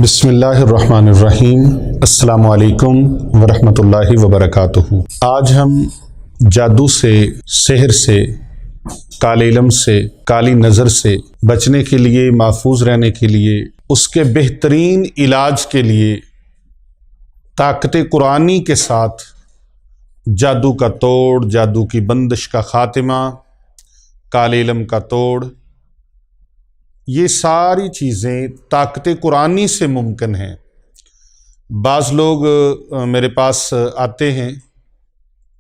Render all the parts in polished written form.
بسم اللہ الرحمن الرحیم۔ السلام علیکم ورحمۃ اللہ وبرکاتہ۔ آج ہم جادو سے، سحر سے، کالے علم سے، کالی نظر سے بچنے کے لیے، محفوظ رہنے کے لیے، اس کے بہترین علاج کے لیے طاقت قرآنی کے ساتھ جادو کا توڑ، جادو کی بندش کا خاتمہ، کالے علم کا توڑ، یہ ساری چیزیں طاقت قرآنی سے ممکن ہیں۔ بعض لوگ میرے پاس آتے ہیں،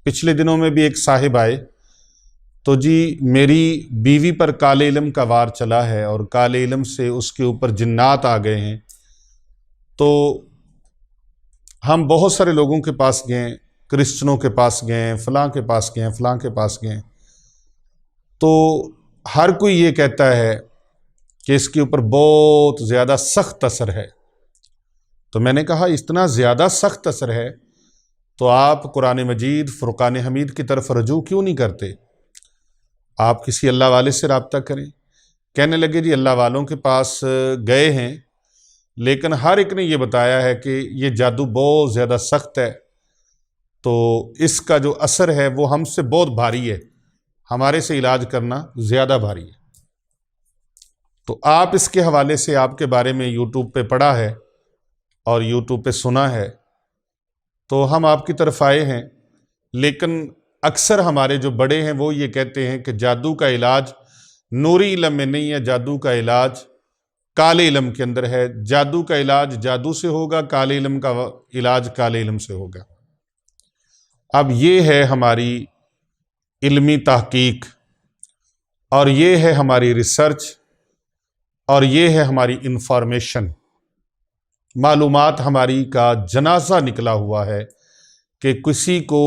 پچھلے دنوں میں بھی ایک صاحب آئے تو جی میری بیوی پر کالے علم کا وار چلا ہے اور کالے علم سے اس کے اوپر جنات آ گئے ہیں۔ تو ہم بہت سارے لوگوں کے پاس گئے، کرسچنوں کے پاس گئے، فلاں کے پاس گئے، فلاں کے پاس گئے، تو ہر کوئی یہ کہتا ہے کہ اس کے اوپر بہت زیادہ سخت اثر ہے۔ تو میں نے کہا اتنا زیادہ سخت اثر ہے تو آپ قرآن مجید فرقان حمید کی طرف رجوع کیوں نہیں کرتے؟ آپ کسی اللہ والے سے رابطہ کریں۔ کہنے لگے جی اللہ والوں کے پاس گئے ہیں لیکن ہر ایک نے یہ بتایا ہے کہ یہ جادو بہت زیادہ سخت ہے، تو اس کا جو اثر ہے وہ ہم سے بہت بھاری ہے، ہمارے سے علاج کرنا زیادہ بھاری ہے۔ تو آپ اس کے حوالے سے آپ کے بارے میں یوٹیوب پہ پڑھا ہے اور یوٹیوب پہ سنا ہے، تو ہم آپ کی طرف آئے ہیں۔ لیکن اکثر ہمارے جو بڑے ہیں وہ یہ کہتے ہیں کہ جادو کا علاج نوری علم میں نہیں ہے، جادو کا علاج کالے علم کے اندر ہے، جادو کا علاج جادو سے ہوگا، کالے علم کا علاج کالے علم سے ہوگا۔ اب یہ ہے ہماری علمی تحقیق اور یہ ہے ہماری ریسرچ اور یہ ہے ہماری انفارمیشن، معلومات ہماری کا جنازہ نکلا ہوا ہے کہ کسی کو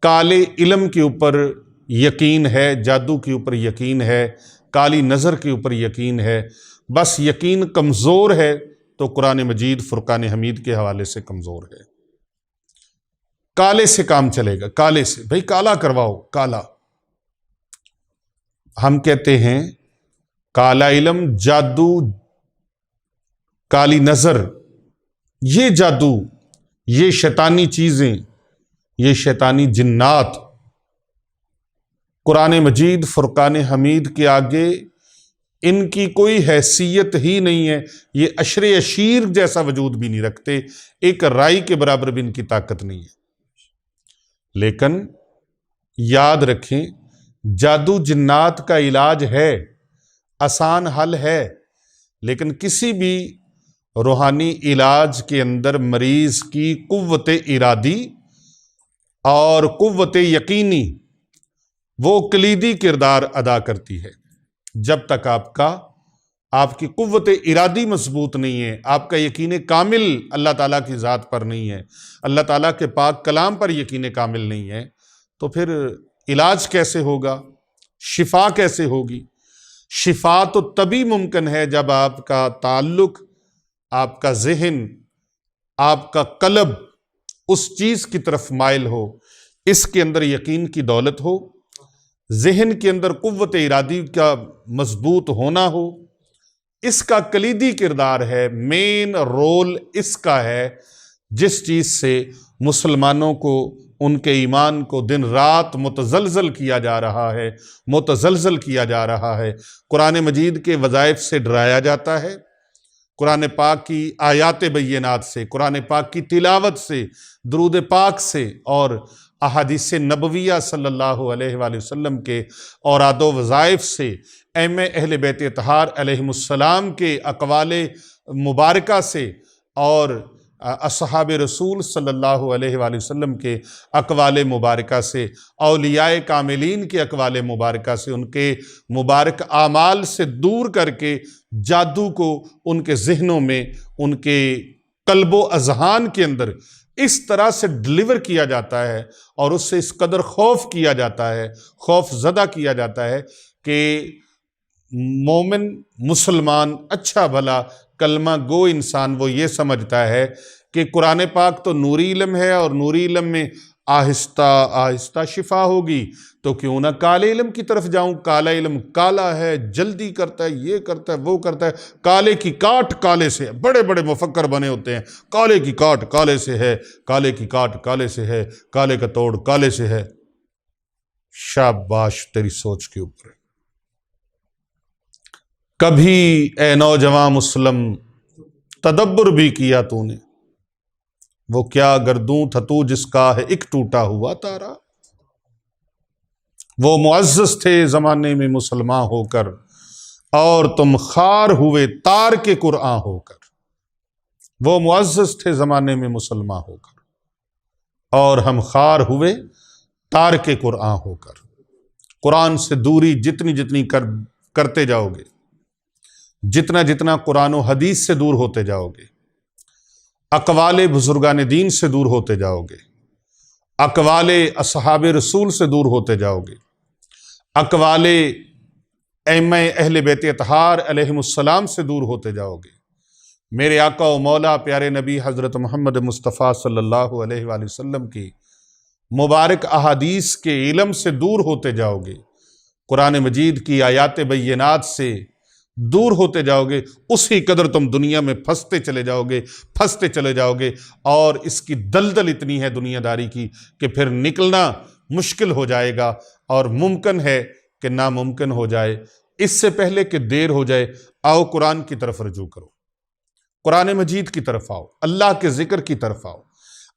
کالے علم کے اوپر یقین ہے، جادو کے اوپر یقین ہے، کالی نظر کے اوپر یقین ہے، بس یقین کمزور ہے تو قرآن مجید فرقان حمید کے حوالے سے کمزور ہے۔ کالے سے کام چلے گا، کالے سے، بھئی کالا کرواؤ، کالا۔ ہم کہتے ہیں کالا علم، جادو، کالی نظر، یہ جادو، یہ شیطانی چیزیں، یہ شیطانی جنات قرآن مجید فرقان حمید کے آگے ان کی کوئی حیثیت ہی نہیں ہے، یہ عشر عشیر جیسا وجود بھی نہیں رکھتے، ایک رائی کے برابر بھی ان کی طاقت نہیں ہے۔ لیکن یاد رکھیں جادو جنات کا علاج ہے، آسان حل ہے، لیکن کسی بھی روحانی علاج کے اندر مریض کی قوت ارادی اور قوت یقینی وہ کلیدی کردار ادا کرتی ہے۔ جب تک آپ کی قوت ارادی مضبوط نہیں ہے، آپ کا یقین کامل اللہ تعالیٰ کی ذات پر نہیں ہے، اللہ تعالیٰ کے پاک کلام پر یقین کامل نہیں ہے، تو پھر علاج کیسے ہوگا؟ شفا کیسے ہوگی؟ شفا تو تبھی ممکن ہے جب آپ کا تعلق، آپ کا ذہن، آپ کا قلب اس چیز کی طرف مائل ہو، اس کے اندر یقین کی دولت ہو، ذہن کے اندر قوت ارادی کا مضبوط ہونا ہو۔ اس کا کلیدی کردار ہے، مین رول اس کا ہے، جس چیز سے مسلمانوں کو ان کے ایمان کو دن رات متزلزل کیا جا رہا ہے، متزلزل کیا جا رہا ہے۔ قرآن مجید کے وظائف سے ڈرایا جاتا ہے، قرآن پاک کی آیات بینات سے، قرآن پاک کی تلاوت سے، درود پاک سے اور احادیث نبویہ صلی اللہ علیہ وآلہ وسلم کے اوراد و وظائف سے، ائمہ اہل بیت اطہار علیہم السلام کے اقوال مبارکہ سے اور اصحاب رسول صلی اللہ علیہ وآلہ وسلم کے اقوال مبارکہ سے، اولیاء کاملین کے اقوال مبارکہ سے، ان کے مبارک اعمال سے دور کر کے جادو کو ان کے ذہنوں میں، ان کے قلب و اذہان کے اندر اس طرح سے ڈلیور کیا جاتا ہے اور اس سے اس قدر خوف کیا جاتا ہے، خوف زدہ کیا جاتا ہے کہ مومن، مسلمان، اچھا بھلا کلمہ گو انسان وہ یہ سمجھتا ہے کہ قرآن پاک تو نوری علم ہے اور نوری علم میں آہستہ آہستہ شفا ہوگی۔ تو کیوں نہ کالے علم کی طرف جاؤں؟ کالا علم کالا ہے، جلدی کرتا ہے، یہ کرتا ہے، وہ کرتا ہے، کالے کی کاٹ کالے سے ہے۔ بڑے بڑے مفکر بنے ہوتے ہیں، کالے کی کاٹ کالے سے ہے، کالے کی کاٹ کالے سے ہے، کالے کا توڑ کالے سے ہے۔ شاباش تیری سوچ کے اوپر۔ کبھی اے نوجوان مسلم تدبر بھی کیا تو نے، وہ کیا گردوں تھا تو جس کا ہے ایک ٹوٹا ہوا تارا۔ وہ معزز تھے زمانے میں مسلمان ہو کر، اور تم خار ہوئے تار کے قرآن ہو کر۔ وہ معزز تھے زمانے میں مسلمان ہو کر، اور ہم خار ہوئے تار کے قرآن ہو کر۔ قرآن سے دوری جتنی جتنی کرتے جاؤ گے، جتنا جتنا قرآن و حدیث سے دور ہوتے جاؤ گے، اقوال بزرگان دین سے دور ہوتے جاؤ گے، اقوال اصحاب رسول سے دور ہوتے جاؤ گے، اقوال ائمہ اہل بیت اطہار علیہم السلام سے دور ہوتے جاؤ گے، میرے آقا و مولا پیارے نبی حضرت محمد مصطفیٰ صلی اللہ علیہ وآلہ وسلم کی مبارک احادیث کے علم سے دور ہوتے جاؤ گے، قرآن مجید کی آیات بینات سے دور ہوتے جاؤ گے، اسی قدر تم دنیا میں پھنستے چلے جاؤ گے، پھنستے چلے جاؤ گے، اور اس کی دلدل اتنی ہے دنیا داری کی کہ پھر نکلنا مشکل ہو جائے گا، اور ممکن ہے کہ ناممکن ہو جائے۔ اس سے پہلے کہ دیر ہو جائے، آؤ قرآن کی طرف رجوع کرو، قرآن مجید کی طرف آؤ، اللہ کے ذکر کی طرف آؤ۔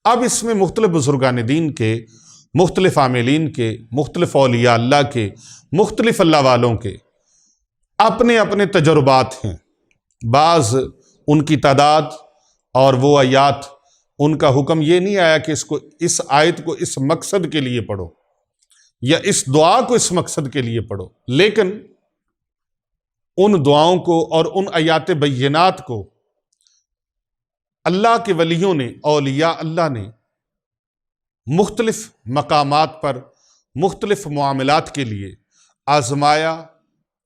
اب اس میں مختلف بزرگان دین کے، مختلف عاملین کے، مختلف اولیاء اللہ کے، مختلف اللہ والوں کے اپنے اپنے تجربات ہیں۔ بعض ان کی تعداد اور وہ آیات، ان کا حکم یہ نہیں آیا کہ اس آیت کو اس مقصد کے لیے پڑھو، یا اس دعا کو اس مقصد کے لیے پڑھو، لیکن ان دعاؤں کو اور ان آیات بینات کو اللہ کے ولیوں نے، اولیاء اللہ نے مختلف مقامات پر مختلف معاملات کے لیے آزمایا،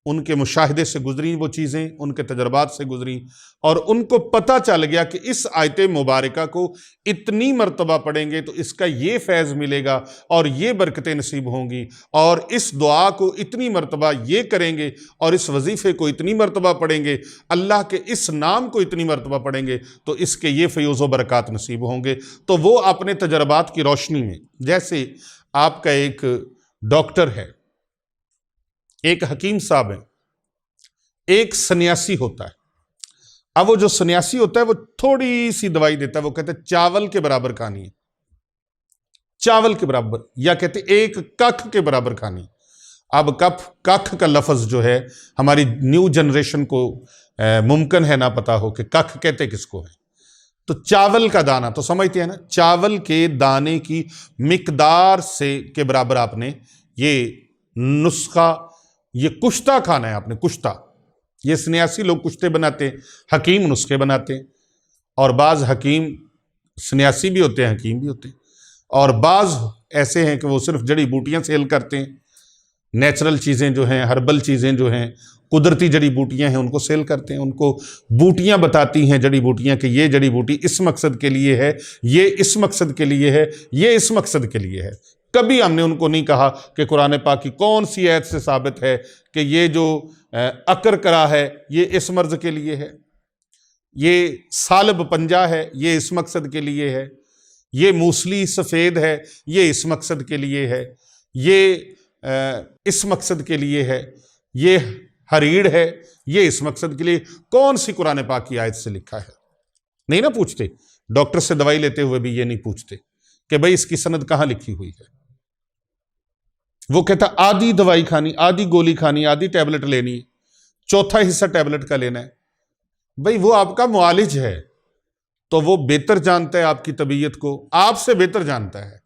ان کے مشاہدے سے گزری وہ چیزیں، ان کے تجربات سے گزری، اور ان کو پتہ چل گیا کہ اس آیت مبارکہ کو اتنی مرتبہ پڑھیں گے تو اس کا یہ فیض ملے گا اور یہ برکتیں نصیب ہوں گی، اور اس دعا کو اتنی مرتبہ یہ کریں گے، اور اس وظیفے کو اتنی مرتبہ پڑھیں گے، اللہ کے اس نام کو اتنی مرتبہ پڑھیں گے تو اس کے یہ فیوز و برکات نصیب ہوں گے۔ تو وہ اپنے تجربات کی روشنی میں، جیسے آپ کا ایک ڈاکٹر ہے، ایک حکیم صاحب ہیں، ایک سنیاسی ہوتا ہے۔ اب وہ جو سنیاسی ہوتا ہے وہ تھوڑی سی دوائی دیتا ہے، وہ کہتے ہیں چاول کے برابر کھانی ہے، چاول کے برابر، یا کہتے ہیں ایک ککھ کے برابر کھانی۔ اب ککھ کا لفظ جو ہے ہماری نیو جنریشن کو ممکن ہے نہ پتا ہو کہ ککھ کہتے کس کو ہے، تو چاول کا دانہ تو سمجھتے ہیں نا، چاول کے دانے کی مقدار سے کے برابر آپ نے یہ نسخہ، یہ کشتہ کھانا ہے آپ نے، کشتہ۔ یہ سنیاسی لوگ کشتے بناتے ہیں، حکیم نسخے بناتے ہیں، اور بعض حکیم سنیاسی بھی ہوتے ہیں، حکیم بھی ہوتے ہیں، اور بعض ایسے ہیں کہ وہ صرف جڑی بوٹیاں سیل کرتے ہیں، نیچرل چیزیں جو ہیں، ہربل چیزیں جو ہیں، قدرتی جڑی بوٹیاں ہیں، ان کو سیل کرتے ہیں، ان کو بوٹیاں بتاتی ہیں، جڑی بوٹیاں، کہ یہ جڑی بوٹی اس مقصد کے لیے ہے، یہ اس مقصد کے لیے ہے، یہ اس مقصد کے لیے ہے۔ کبھی ہم نے ان کو نہیں کہا کہ قرآن پاک کی کون سی آیت سے ثابت ہے کہ یہ جو عقر کرا ہے یہ اس مرض کے لیے ہے، یہ سالب پنجہ ہے یہ اس مقصد کے لیے ہے، یہ موسلی سفید ہے یہ اس مقصد کے لیے ہے، یہ اس مقصد کے لیے ہے، یہ ہریڑ ہے یہ اس مقصد کے لیے۔ کون سی قرآن پاک کی آیت سے لکھا ہے؟ نہیں نہ پوچھتے۔ ڈاکٹر سے دوائی لیتے ہوئے بھی یہ نہیں پوچھتے کہ بھئی اس کی سند کہاں لکھی ہوئی ہے۔ وہ کہتا آدھی دوائی کھانی، آدھی گولی کھانی، آدھی ٹیبلٹ لینی ہے، چوتھا حصہ ٹیبلٹ کا لینا ہے۔ بھئی وہ آپ کا معالج ہے، تو وہ بہتر جانتا ہے آپ کی طبیعت کو، آپ سے بہتر جانتا ہے،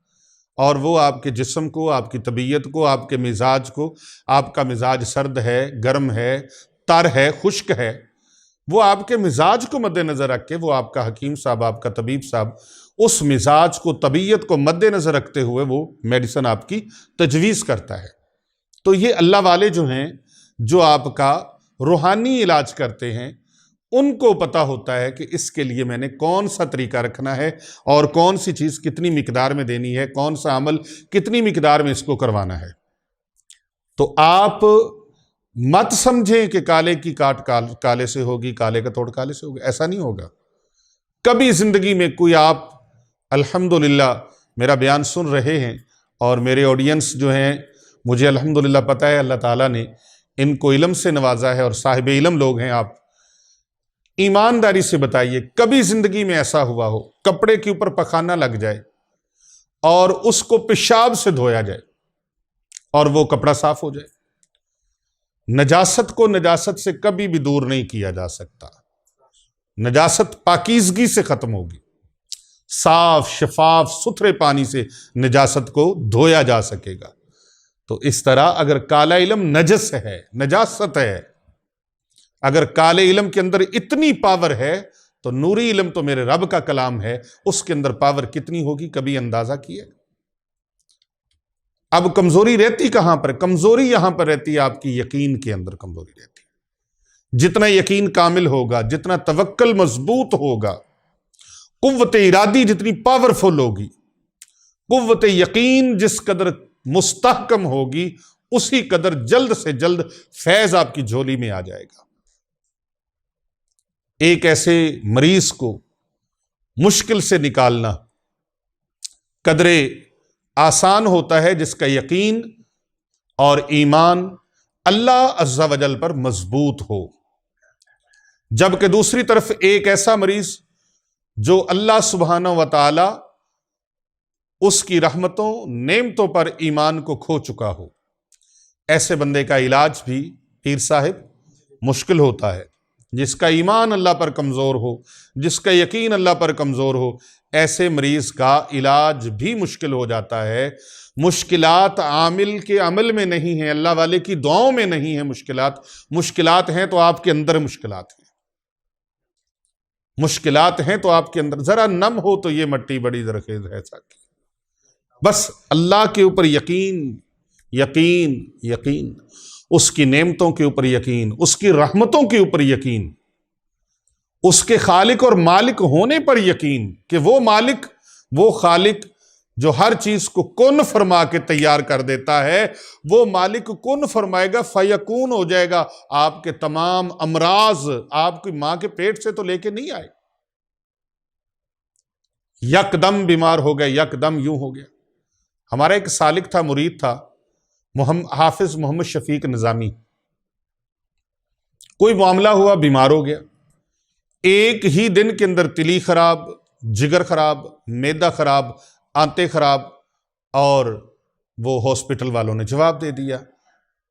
اور وہ آپ کے جسم کو، آپ کی طبیعت کو، آپ کے مزاج کو، آپ کا مزاج سرد ہے، گرم ہے، تر ہے، خشک ہے، وہ آپ کے مزاج کو مد نظر رکھ کے، وہ آپ کا حکیم صاحب، آپ کا طبیب صاحب، اس مزاج کو، طبیعت کو مد نظر رکھتے ہوئے وہ میڈیسن آپ کی تجویز کرتا ہے۔ تو یہ اللہ والے جو ہیں، جو آپ کا روحانی علاج کرتے ہیں، ان کو پتہ ہوتا ہے کہ اس کے لیے میں نے کون سا طریقہ رکھنا ہے اور کون سی چیز کتنی مقدار میں دینی ہے، کون سا عمل کتنی مقدار میں اس کو کروانا ہے۔ تو آپ مت سمجھیں کہ کالے کی کاٹ کالے سے ہوگی، کالے کا توڑ کالے سے ہوگی، ایسا نہیں ہوگا کبھی زندگی میں کوئی۔ آپ الحمدللہ میرا بیان سن رہے ہیں اور میرے آڈینس جو ہیں، مجھے الحمدللہ پتہ ہے اللہ تعالیٰ نے ان کو علم سے نوازا ہے اور صاحب علم لوگ ہیں آپ۔ ایمانداری سے بتائیے، کبھی زندگی میں ایسا ہوا ہو کپڑے کے اوپر پخانہ لگ جائے اور اس کو پیشاب سے دھویا جائے اور وہ کپڑا صاف ہو جائے؟ نجاست کو نجاست سے کبھی بھی دور نہیں کیا جا سکتا۔ نجاست پاکیزگی سے ختم ہوگی، صاف شفاف ستھرے پانی سے نجاست کو دھویا جا سکے گا۔ تو اس طرح اگر کالا علم نجس ہے، نجاست ہے، اگر کالے علم کے اندر اتنی پاور ہے تو نوری علم تو میرے رب کا کلام ہے، اس کے اندر پاور کتنی ہوگی کبھی اندازہ کیے؟ اب کمزوری رہتی کہاں پر؟ کمزوری یہاں پر رہتی ہے آپ کی یقین کے اندر کمزوری رہتی ہے۔ جتنا یقین کامل ہوگا، جتنا توکل مضبوط ہوگا، قوت ارادی جتنی پاورفل ہوگی، قوت یقین جس قدر مستحکم ہوگی، اسی قدر جلد سے جلد فیض آپ کی جھولی میں آ جائے گا۔ ایک ایسے مریض کو مشکل سے نکالنا قدرے آسان ہوتا ہے جس کا یقین اور ایمان اللہ عز و جل پر مضبوط ہو، جبکہ دوسری طرف ایک ایسا مریض جو اللہ سبحانہ و تعالی اس کی رحمتوں نعمتوں پر ایمان کو کھو چکا ہو، ایسے بندے کا علاج بھی پیر صاحب مشکل ہوتا ہے۔ جس کا ایمان اللہ پر کمزور ہو، جس کا یقین اللہ پر کمزور ہو، ایسے مریض کا علاج بھی مشکل ہو جاتا ہے۔ مشکلات عامل کے عمل میں نہیں ہیں، اللہ والے کی دعاؤں میں نہیں ہیں مشکلات۔ مشکلات ہیں تو آپ کے اندر مشکلات ہیں، مشکلات ہیں تو آپ کے اندر۔ ذرا نم ہو تو یہ مٹی بڑی زرخیز ہے ساکی۔ بس اللہ کے اوپر یقین، یقین، یقین، اس کی نعمتوں کے اوپر یقین، اس کی رحمتوں کے اوپر یقین، اس کے خالق اور مالک ہونے پر یقین کہ وہ مالک، وہ خالق جو ہر چیز کو کن فرما کے تیار کر دیتا ہے، وہ مالک کن فرمائے گا فیکون ہو جائے گا۔ آپ کے تمام امراض آپ کی ماں کے پیٹ سے تو لے کے نہیں آئے، یکدم بیمار ہو گئے، یکدم یوں ہو گیا۔ ہمارا ایک سالک تھا، مرید تھا، حافظ محمد شفیق نظامی۔ کوئی معاملہ ہوا، بیمار ہو گیا، ایک ہی دن کے اندر تلی خراب، جگر خراب، معدہ خراب، آنتیں خراب، اور وہ ہاسپٹل والوں نے جواب دے دیا۔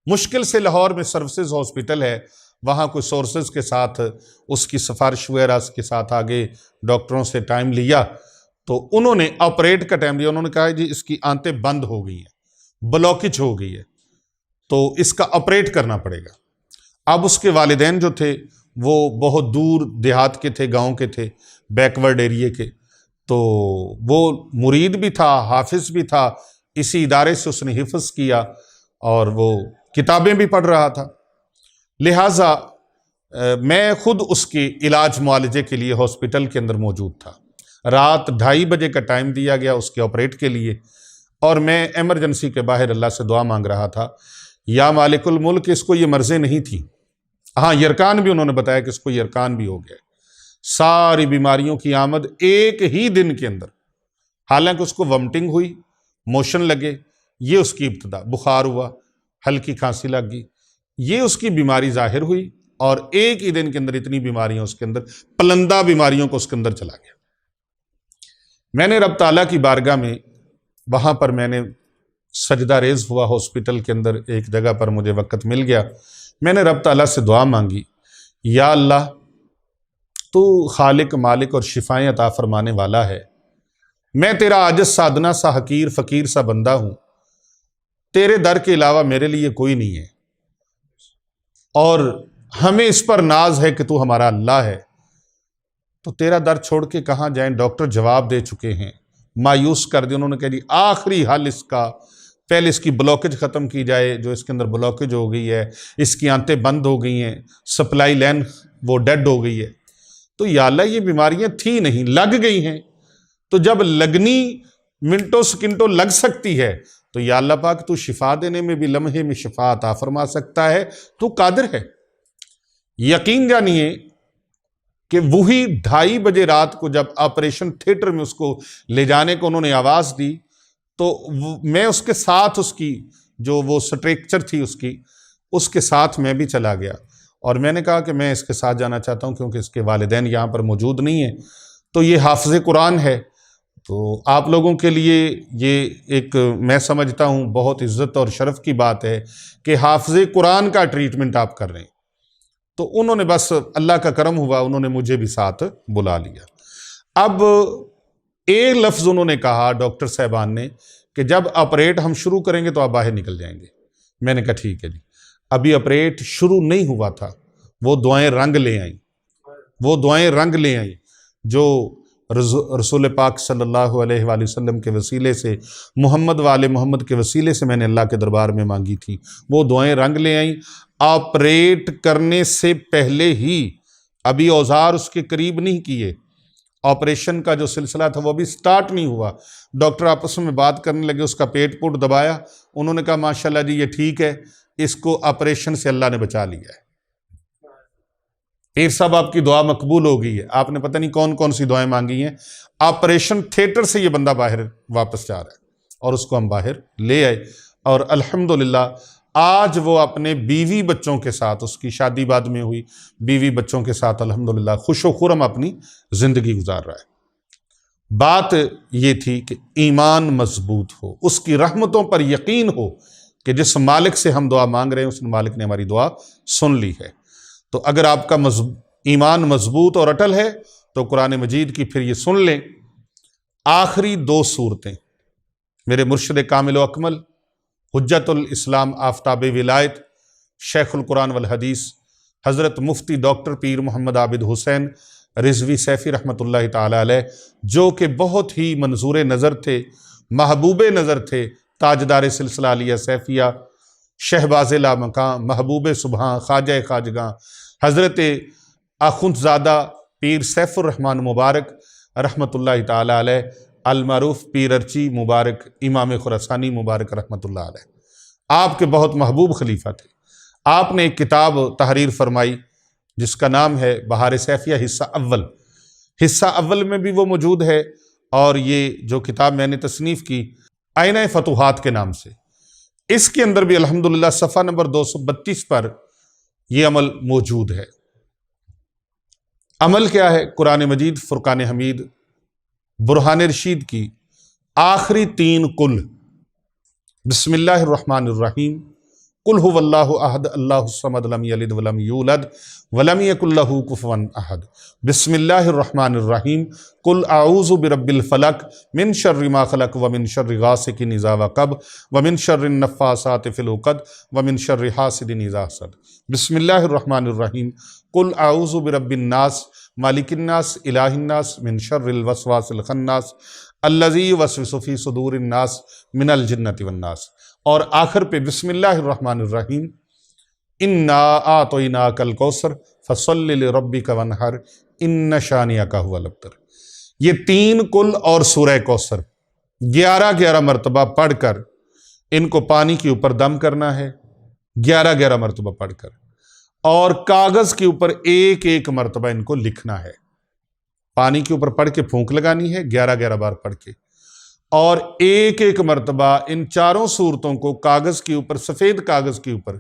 مشکل سے لاہور میں سروسز ہاسپٹل ہے، وہاں کوئی سورسز کے ساتھ اس کی سفارش وغیرہ کے ساتھ آگے ڈاکٹروں سے ٹائم لیا تو انہوں نے آپریٹ کا ٹائم لیا۔ انہوں نے کہا جی اس کی آنتیں بند ہو گئی ہیں، بلاکج ہو گئی ہے، تو اس کا آپریٹ کرنا پڑے گا۔ اب اس کے والدین جو تھے وہ بہت دور دیہات کے تھے، گاؤں کے تھے، بیکورڈ ایریے کے، تو وہ مرید بھی تھا، حافظ بھی تھا، اسی ادارے سے اس نے حفظ کیا اور وہ کتابیں بھی پڑھ رہا تھا۔ لہٰذا میں خود اس کے علاج معالجے کے لیے ہاسپٹل کے اندر موجود تھا۔ رات 2:30 بجے کا ٹائم دیا گیا اس کے آپریٹ کے لیے، اور میں ایمرجنسی کے باہر اللہ سے دعا مانگ رہا تھا، یا مالک الملک، اس کو یہ مرضیں نہیں تھیں۔ ہاں یرکان بھی انہوں نے بتایا کہ اس کو یرکان بھی ہو گیا۔ ساری بیماریوں کی آمد ایک ہی دن کے اندر، حالانکہ اس کو ومٹنگ ہوئی، موشن لگے، یہ اس کی ابتدا، بخار ہوا، ہلکی کھانسی لگ گئی، یہ اس کی بیماری ظاہر ہوئی، اور ایک ہی دن کے اندر اتنی بیماریاں اس کے اندر، پلندہ بیماریوں کو اس کے اندر چلا گیا۔ میں نے رب تعالیٰ کی بارگاہ میں، وہاں پر میں نے سجدہ ریز ہوا ہاسپٹل کے اندر، ایک جگہ پر مجھے وقت مل گیا، میں نے رب تعالیٰ سے دعا مانگی، یا اللہ تو خالق مالک اور شفائیں عطا فرمانے والا ہے، میں تیرا عاجز سادنا سا حقیر فقیر سا بندہ ہوں، تیرے در کے علاوہ میرے لیے کوئی نہیں ہے، اور ہمیں اس پر ناز ہے کہ تو ہمارا اللہ ہے، تو تیرا در چھوڑ کے کہاں جائیں؟ ڈاکٹر جواب دے چکے ہیں، مایوس کر دیں، انہوں نے کہہ دی آخری حل اس کا، پہلے اس کی بلاکج ختم کی جائے، جو اس کے اندر بلاکج ہو گئی ہے، اس کی آنتیں بند ہو گئی ہیں، سپلائی لائن وہ ڈیڈ ہو گئی ہے۔ تو یا اللہ یہ بیماریاں تھی نہیں، لگ گئی ہیں، تو جب لگنی منٹوں سکنٹوں لگ سکتی ہے تو یا اللہ پاک تو شفا دینے میں بھی لمحے میں شفا عطا فرما سکتا ہے، تو قادر ہے۔ یقین جانیے کہ وہی 2:30 بجے رات کو جب آپریشن تھیٹر میں اس کو لے جانے کو انہوں نے آواز دی تو میں اس کے ساتھ، اس کی جو وہ سٹریکچر تھی اس کے ساتھ میں بھی چلا گیا، اور میں نے کہا کہ میں اس کے ساتھ جانا چاہتا ہوں کیونکہ اس کے والدین یہاں پر موجود نہیں ہیں۔ تو یہ حافظ قرآن ہے، تو آپ لوگوں کے لیے یہ ایک میں سمجھتا ہوں بہت عزت اور شرف کی بات ہے کہ حافظ قرآن کا ٹریٹمنٹ آپ کر رہے ہیں۔ تو انہوں نے بس اللہ کا کرم ہوا، انہوں نے مجھے بھی ساتھ بلا لیا۔ اب ایک لفظ انہوں نے کہا ڈاکٹر صاحبان نے کہ جب آپریٹ ہم شروع کریں گے تو آپ باہر نکل جائیں گے۔ میں نے کہا ٹھیک ہے جی۔ ابھی آپریٹ شروع نہیں ہوا تھا، وہ دعائیں رنگ لے آئیں، جو رسول پاک صلی اللہ علیہ وآلہ وسلم کے وسیلے سے، محمد والے محمد کے وسیلے سے میں نے اللہ کے دربار میں مانگی تھی، وہ دعائیں رنگ لے آئیں۔ آپریٹ کرنے سے پہلے ہی، ابھی اوزار اس کے قریب نہیں کیے، آپریشن کا جو سلسلہ تھا وہ بھی سٹارٹ نہیں ہوا، ڈاکٹر آپس میں بات کرنے لگے، اس کا پیٹ پوٹ دبایا، انہوں نے کہا ماشاءاللہ جی یہ ٹھیک ہے، اس کو آپریشن سے اللہ نے بچا لیا ہے۔ پیر صاحب آپ کی دعا مقبول ہو گئی ہے، آپ نے پتہ نہیں کون کون سی دعائیں مانگی ہیں، آپریشن تھیٹر سے یہ بندہ باہر واپس جا رہا ہے، اور اس کو ہم باہر لے آئے، اور الحمدللہ آج وہ اپنے بیوی بچوں کے ساتھ، اس کی شادی بعد میں ہوئی، بیوی بچوں کے ساتھ الحمدللہ خوش و خرم اپنی زندگی گزار رہا ہے۔ بات یہ تھی کہ ایمان مضبوط ہو، اس کی رحمتوں پر یقین ہو کہ جس مالک سے ہم دعا مانگ رہے ہیں اس مالک نے ہماری دعا سن لی ہے۔ تو اگر آپ کا ایمان مضبوط اور اٹل ہے تو قرآن مجید کی پھر یہ سن لیں، آخری 2 سورتیں میرے مرشد کامل و اکمل، حجت الاسلام آفتاب ولایت، شیخ القرآن والحدیث حضرت مفتی ڈاکٹر پیر محمد عابد حسین رضوی سیفی رحمۃ اللہ تعالی علیہ، جو کہ بہت ہی منظور نظر تھے، محبوب نظر تھے، تاجدار سلسلہ علیہ سیفیہ، شہباز لامکاں، محبوب سبحاں، خواجہ خواجگاں، حضرت آخوندزادہ پیر سیف الرحمن مبارک رحمۃ اللہ تعالی علیہ، المعروف پیر ارچی مبارک، امام خراسانی مبارک رحمۃ اللہ علیہ، آپ کے بہت محبوب خلیفہ تھے۔ آپ نے ایک کتاب تحریر فرمائی جس کا نام ہے بہار سیفیہ حصہ اول۔ حصہ اول میں بھی وہ موجود ہے، اور یہ جو کتاب میں نے تصنیف کی آئینہ فتوحات کے نام سے، اس کے اندر بھی الحمدللہ صفحہ نمبر 232 پر یہ عمل موجود ہے۔ عمل کیا ہے؟ قرآن مجید فرقان حمید برہان رشید کی آخری 3 کل، بسم اللہ الرحمن الرحیم، قل هو اللہ احد اللہ الصمد لم یلد ولم یولد ولم یکن لہ کفوا احد، بسم اللہ الرحمن الرحیم، قل اعوذ برب الفلق من شر ما خلق ومن شر غاسق اذا وقب ومن شر النفاثات فی العقد ومن شر حاسد اذا حسد، بسم اللہ الرحمن الرحیم، قل اعوذ برب الناس مالک الناس الہ الناس من شر الوسواس الخناس الذی یوسوس فی صدور الناس من الجنۃ والناس، اور آخر پہ بسم اللہ الرحمن الرحیم، انا اعطیناک الکوثر فصل لربک وانحر ان شانئک هو الابتر۔ یہ 3 کل اور سورہ کوثر 11 مرتبہ پڑھ کر ان کو پانی کے اوپر دم کرنا ہے، 11 مرتبہ پڑھ کر، اور کاغذ کے اوپر 1 مرتبہ ان کو لکھنا ہے۔ پانی کے اوپر پڑھ کے پھونک لگانی ہے 11 بار پڑھ کے، اور 1 مرتبہ ان 4 صورتوں کو کاغذ کے اوپر، سفید کاغذ کے اوپر،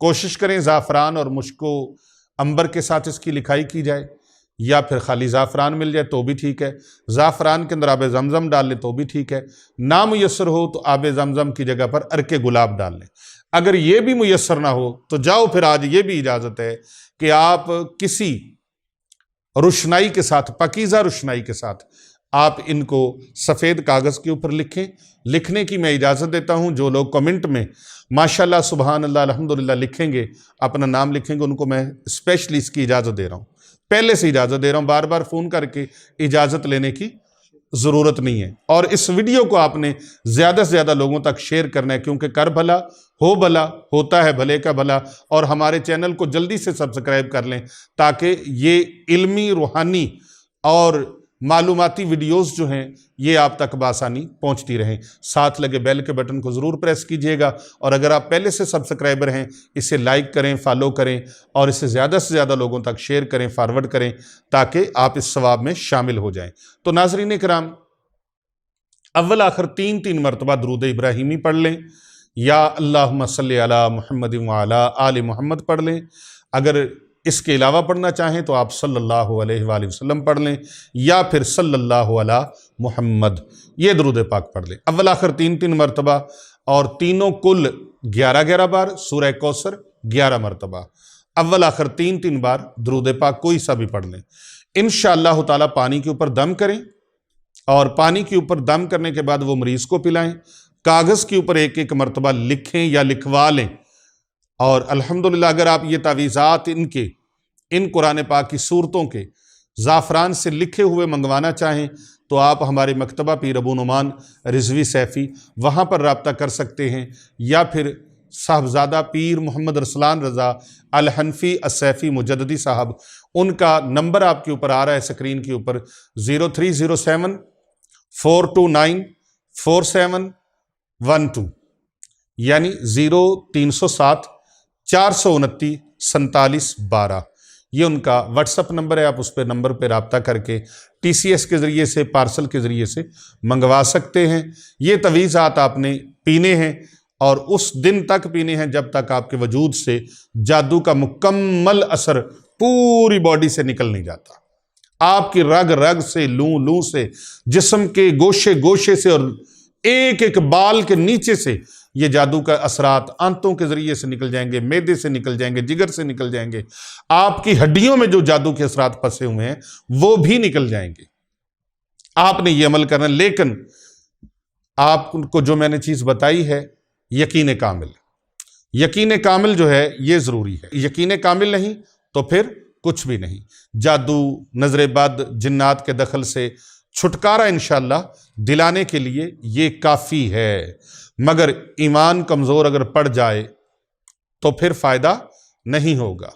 کوشش کریں زعفران اور مشک و عنبر کے ساتھ اس کی لکھائی کی جائے، یا پھر خالی زعفران مل جائے تو بھی ٹھیک ہے، زعفران کے اندر آب زمزم ڈال لیں تو بھی ٹھیک ہے، نامیسر ہو تو آب زمزم کی جگہ پر عرق گلاب ڈال لیں۔ اگر یہ بھی میسر نہ ہو تو جاؤ پھر آج یہ بھی اجازت ہے کہ آپ کسی روشنائی کے ساتھ، پاکیزہ روشنائی کے ساتھ آپ ان کو سفید کاغذ کے اوپر لکھیں۔ لکھنے کی میں اجازت دیتا ہوں، جو لوگ کمنٹ میں ماشاءاللہ سبحان اللہ الحمدللہ لکھیں گے، اپنا نام لکھیں گے، ان کو میں اسپیشلی اس کی اجازت دے رہا ہوں، پہلے سے اجازت دے رہا ہوں، بار بار فون کر کے اجازت لینے کی ضرورت نہیں ہے۔ اور اس ویڈیو کو آپ نے زیادہ سے زیادہ لوگوں تک شیئر کرنا ہے، کیونکہ کربلا ہو بھلا ہوتا ہے بھلے کا بھلا، اور ہمارے چینل کو جلدی سے سبسکرائب کر لیں تاکہ یہ علمی، روحانی اور معلوماتی ویڈیوز جو ہیں یہ آپ تک بآسانی پہنچتی رہیں۔ ساتھ لگے بیل کے بٹن کو ضرور پریس کیجئے گا، اور اگر آپ پہلے سے سبسکرائبر ہیں اسے لائک کریں، فالو کریں، اور اسے زیادہ سے زیادہ لوگوں تک شیئر کریں، فارورڈ کریں، تاکہ آپ اس ثواب میں شامل ہو جائیں۔ تو ناظرین کرام، اول آخر تین مرتبہ درود ابراہیمی پڑھ لیں، یا اللہم صلی علی محمد وعلی آل محمد پڑھ لیں۔ اگر اس کے علاوہ پڑھنا چاہیں تو آپ صلی اللہ علیہ وآلہ وسلم پڑھ لیں، یا پھر صلی اللہ علی محمد، یہ درود پاک پڑھ لیں اول آخر تین مرتبہ، اور تینوں کل 11 بار، سورہ کوثر 11 مرتبہ، اول آخر تین بار درود پاک کوئی سا بھی پڑھ لیں۔ انشاءاللہ تعالی پانی کے اوپر دم کریں، اور پانی کے اوپر دم کرنے کے بعد وہ مریض کو پلائیں۔ کاغذ کے اوپر ایک مرتبہ لکھیں یا لکھوا لیں، اور الحمدللہ اگر آپ یہ تعویذات ان قرآن پاک کی صورتوں کے زعفران سے لکھے ہوئے منگوانا چاہیں تو آپ ہمارے مکتبہ پیر ابو نعمان رضوی سیفی وہاں پر رابطہ کر سکتے ہیں، یا پھر صاحبزادہ پیر محمد رسلان رضا الحنفی السیفی مجددی صاحب، ان کا نمبر آپ کے اوپر آ رہا ہے اسکرین کے اوپر، 0307 429 4712، یعنی 0307 429 4712، یہ ان کا واٹس اپ نمبر ہے۔ آپ اس پہ نمبر پہ رابطہ کر کے ٹی سی ایس کے ذریعے سے، پارسل کے ذریعے سے منگوا سکتے ہیں۔ یہ تعویذات آپ نے پینے ہیں، اور اس دن تک پینے ہیں جب تک آپ کے وجود سے جادو کا مکمل اثر پوری باڈی سے نکل نہیں جاتا۔ آپ کی رگ رگ سے، لوں سے، جسم کے گوشے گوشے سے، اور ایک بال کے نیچے سے یہ جادو کا اثرات آنتوں کے ذریعے سے نکل جائیں گے، معدے سے نکل جائیں گے، جگر سے نکل جائیں گے، آپ کی ہڈیوں میں جو جادو کے اثرات پھنسے ہوئے ہیں وہ بھی نکل جائیں گے۔ آپ نے یہ عمل کرنا، لیکن آپ کو جو میں نے چیز بتائی ہے، یقین کامل، یقین کامل جو ہے یہ ضروری ہے۔ یقین کامل نہیں تو پھر کچھ بھی نہیں۔ جادو، نظر بد، جنات کے دخل سے چھٹکارا انشاءاللہ دلانے کے لیے یہ کافی ہے، مگر ایمان کمزور اگر پڑ جائے تو پھر فائدہ نہیں ہوگا،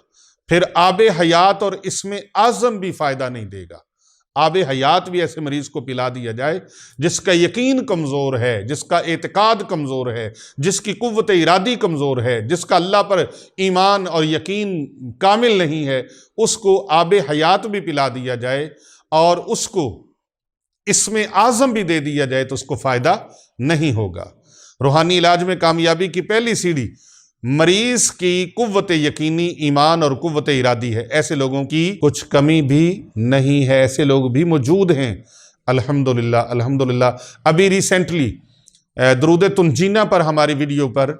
پھر آب حیات اور اسم اعظم بھی فائدہ نہیں دے گا۔ آب حیات بھی ایسے مریض کو پلا دیا جائے جس کا یقین کمزور ہے، جس کا اعتقاد کمزور ہے، جس کی قوت ارادی کمزور ہے، جس کا اللہ پر ایمان اور یقین کامل نہیں ہے، اس کو آب حیات بھی پلا دیا جائے اور اس کو اسم اعظم بھی دے دیا جائے تو اس کو فائدہ نہیں ہوگا۔ روحانی علاج میں کامیابی کی پہلی سیڑھی مریض کی قوت یقینی، ایمان اور قوت ارادی ہے۔ ایسے لوگوں کی کچھ کمی بھی نہیں ہے، ایسے لوگ بھی موجود ہیں الحمدللہ الحمدللہ۔ ابھی ریسنٹلی درود تنجینہ پر ہماری ویڈیو پر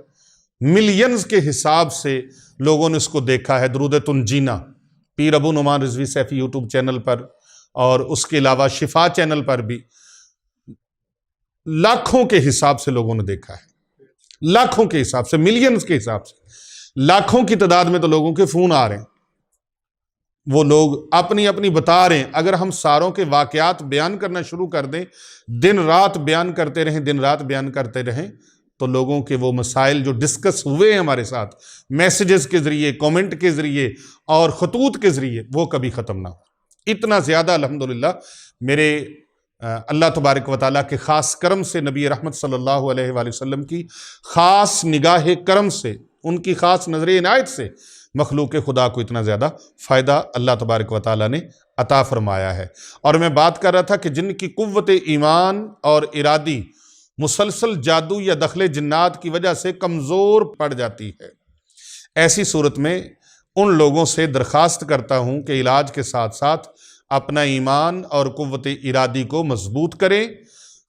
ملینز کے حساب سے لوگوں نے اس کو دیکھا ہے۔ درود تنجینہ پیر ابو نعمان رضوی سیفی یوٹیوب چینل پر، اور اس کے علاوہ شفا چینل پر بھی لاکھوں کے حساب سے لوگوں نے دیکھا ہے، لاکھوں کے حساب سے، ملینز کے حساب سے، لاکھوں کی تعداد میں تو لوگوں کے فون آ رہے ہیں، وہ لوگ اپنی اپنی بتا رہے ہیں۔ اگر ہم ساروں کے واقعات بیان کرنا شروع کر دیں، دن رات بیان کرتے رہیں، دن رات بیان کرتے رہیں، تو لوگوں کے وہ مسائل جو ڈسکس ہوئے ہیں ہمارے ساتھ میسیجز کے ذریعے، کومنٹ کے ذریعے اور خطوط کے ذریعے، وہ کبھی ختم نہ ہو۔ اتنا زیادہ الحمدللہ میرے اللہ تبارک و تعالیٰ کے خاص کرم سے، نبی رحمت صلی اللہ علیہ وآلہ وسلم کی خاص نگاہ کرم سے، ان کی خاص نظر عنایت سے مخلوق خدا کو اتنا زیادہ فائدہ اللہ تبارک و تعالیٰ نے عطا فرمایا ہے۔ اور میں بات کر رہا تھا کہ جن کی قوت ایمان اور ارادی مسلسل جادو یا دخل جنات کی وجہ سے کمزور پڑ جاتی ہے، ایسی صورت میں ان لوگوں سے درخواست کرتا ہوں کہ علاج کے ساتھ ساتھ اپنا ایمان اور قوت ارادی کو مضبوط کریں،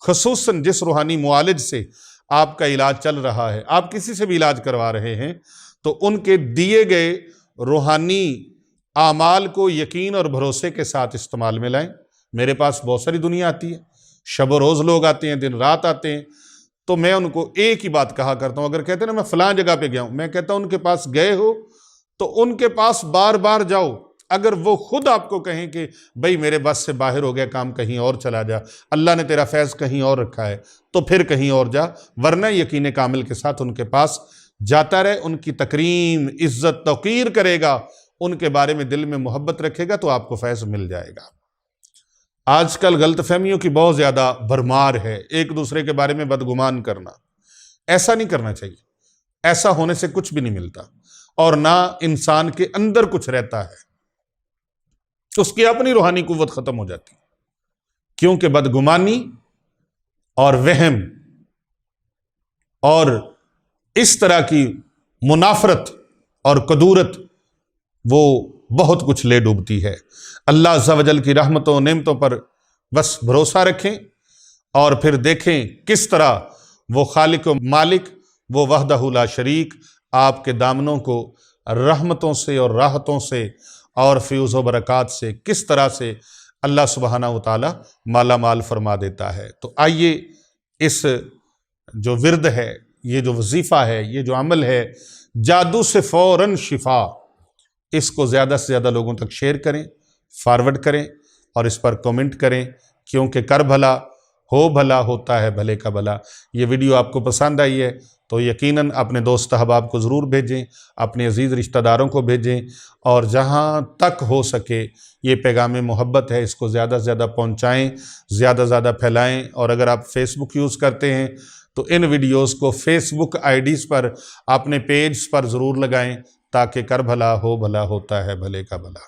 خصوصاً جس روحانی معالج سے آپ کا علاج چل رہا ہے، آپ کسی سے بھی علاج کروا رہے ہیں تو ان کے دیے گئے روحانی اعمال کو یقین اور بھروسے کے ساتھ استعمال میں لائیں۔ میرے پاس بہت ساری دنیا آتی ہے، شب و روز لوگ آتے ہیں، دن رات آتے ہیں، تو میں ان کو ایک ہی بات کہا کرتا ہوں۔ اگر کہتے ہیں نا میں فلاں جگہ پہ گیا ہوں، میں کہتا ہوں ان کے پاس گئے ہو تو ان کے پاس بار بار جاؤ۔ اگر وہ خود آپ کو کہیں کہ بھئی میرے بس سے باہر ہو گیا کام، کہیں اور چلا جا، اللہ نے تیرا فیض کہیں اور رکھا ہے، تو پھر کہیں اور جا، ورنہ یقین کامل کے ساتھ ان کے پاس جاتا رہے، ان کی تکریم، عزت، توقیر کرے گا، ان کے بارے میں دل میں محبت رکھے گا تو آپ کو فیض مل جائے گا۔ آج کل غلط فہمیوں کی بہت زیادہ بھرمار ہے، ایک دوسرے کے بارے میں بدگمان کرنا، ایسا نہیں کرنا چاہیے۔ ایسا ہونے سے کچھ بھی نہیں ملتا، اور نہ انسان کے اندر کچھ رہتا ہے، اس کی اپنی روحانی قوت ختم ہو جاتی ہے، کیونکہ بدگمانی اور وہم اور اس طرح کی منافرت اور کدورت وہ بہت کچھ لے ڈوبتی ہے۔ اللہ عز و جل کی رحمتوں و نعمتوں پر بس بھروسہ رکھیں، اور پھر دیکھیں کس طرح وہ خالق و مالک، وہ وحدہ لا شریک، آپ کے دامنوں کو رحمتوں سے اور راحتوں سے اور فیوز و برکات سے کس طرح سے اللہ سبحانہ و تعالی مالا مال فرما دیتا ہے۔ تو آئیے اس جو ورد ہے، یہ جو وظیفہ ہے، یہ جو عمل ہے، جادو سے فوراً شفا، اس کو زیادہ سے زیادہ لوگوں تک شیئر کریں، فارورڈ کریں، اور اس پر کومنٹ کریں، کیونکہ کر بھلا ہو بھلا ہوتا ہے بھلے کا بھلا۔ یہ ویڈیو آپ کو پسند آئی ہے تو یقیناً اپنے دوست احباب کو ضرور بھیجیں، اپنے عزیز رشتہ داروں کو بھیجیں، اور جہاں تک ہو سکے یہ پیغام محبت ہے، اس کو زیادہ سے زیادہ پہنچائیں، زیادہ سے زیادہ پھیلائیں۔ اور اگر آپ فیس بک یوز کرتے ہیں تو ان ویڈیوز کو فیس بک آئی ڈیز پر، اپنے پیجز پر ضرور لگائیں، تاکہ کر بھلا ہو بھلا ہوتا ہے بھلے کا بھلا۔